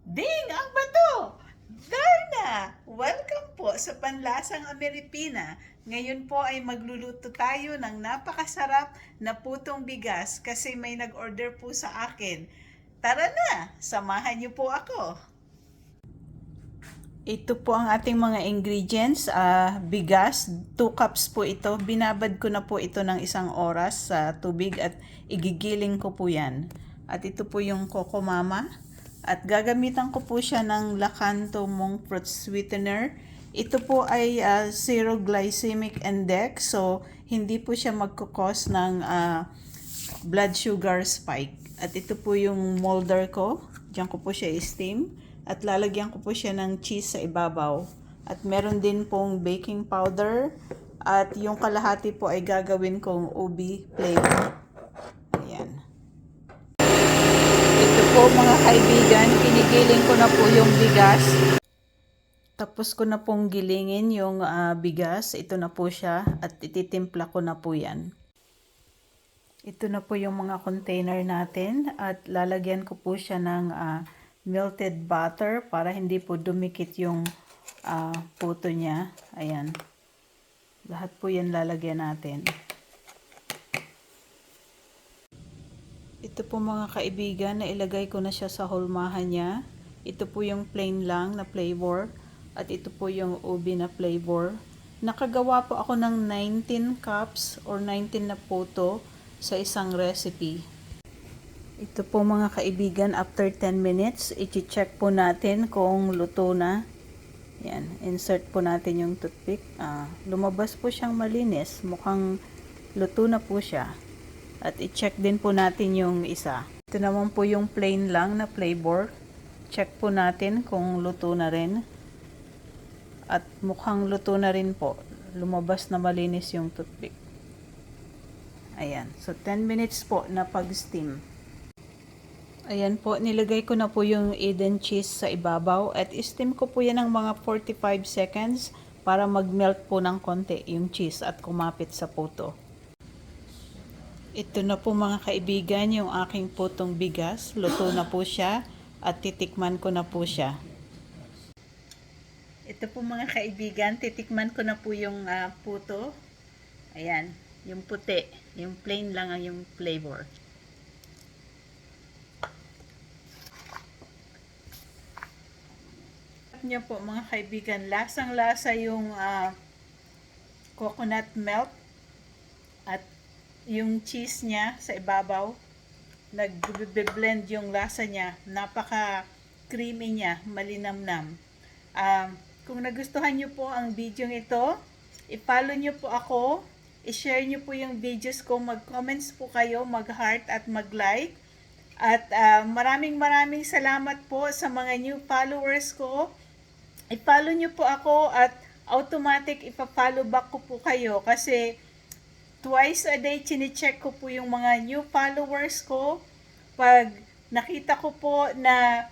Ding! Ang bato! Darna! Welcome po sa Panlasang Ameripina. Ngayon po ay magluluto tayo ng napakasarap na putong bigas kasi may nag-order po sa akin. Tara na! Samahan niyo po ako. Ito po ang ating mga ingredients. Bigas, 2 cups po ito. Binabad ko na po ito ng 1 oras sa tubig at igigiling ko po yan. At ito po yung Coco Mama. At gagamitan ko po siya ng Lakanto Monk Fruit Sweetener. Ito po ay zero glycemic index, so hindi po siya magkukos ng blood sugar spike. At ito po yung molder ko. Diyan ko po siya i-steam. At lalagyan ko po siya ng cheese sa ibabaw. At meron din pong baking powder. At yung kalahati po ay gagawin kong ubi flavor. Ayan. Ito po mga kaibigan, kinigiling ko na po yung bigas. Tapos ko na pong gilingin yung bigas. Ito na po siya at ititimpla ko na po yan. Ito na po yung mga container natin at lalagyan ko po siya ng melted butter para hindi po dumikit yung puto niya. Ayan. Lahat po yan lalagyan natin. Ito po mga kaibigan, nailagay ko na siya sa hulmahan niya. Ito po yung plain lang na flavor at ito po yung ubi na flavor. Nakagawa po ako ng 19 cups or 19 na puto sa isang recipe. Ito po mga kaibigan, after 10 minutes, i-check po natin kung luto na. Yan, insert po natin yung toothpick. Lumabas po siyang malinis, mukhang luto na po siya. At i-check din po natin yung isa. Ito naman po yung plain lang na flavor. Check po natin kung luto na rin. At mukhang luto na rin po. Lumabas na malinis yung toothpick. Ayan. So, 10 minutes po na pag-steam. Ayan po, nilagay ko na po yung Eden cheese sa ibabaw. At steam ko po yan ng mga 45 seconds para mag-melt po ng konti yung cheese at kumapit sa puto. Ito na po mga kaibigan, yung aking putong bigas. Luto na po siya at titikman ko na po siya. Ito po mga kaibigan, titikman ko na po yung puto. Ayan, yung puti. Yung plain lang ang yung flavor. Niyo po mga kaibigan, lasang-lasa yung coconut milk at yung cheese niya sa ibabaw. Nag-blend yung lasa niya. Napaka-creamy niya, malinamnam. Kung nagustuhan niyo po ang video ito, i-follow niyo po ako, i-share niyo po yung videos ko, mag-comments po kayo, mag-heart at mag-like. At maraming salamat po sa mga new followers ko. I-follow niyo po ako at automatic ipa-follow back ko po kayo kasi twice a day chine-check ko po yung mga new followers ko. Pag nakita ko po na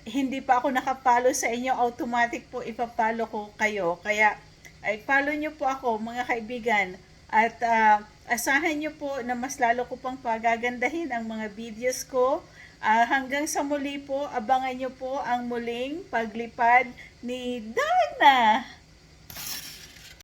hindi pa ako nakapollow sa inyo, automatic po ipa-follow ko kayo. Kaya ay follow nyo po ako mga kaibigan at asahan nyo po na mas lalo ko pang pagagandahin ang mga videos ko. Hanggang sa muli po, abangan nyo po ang muling paglipad ni Darna.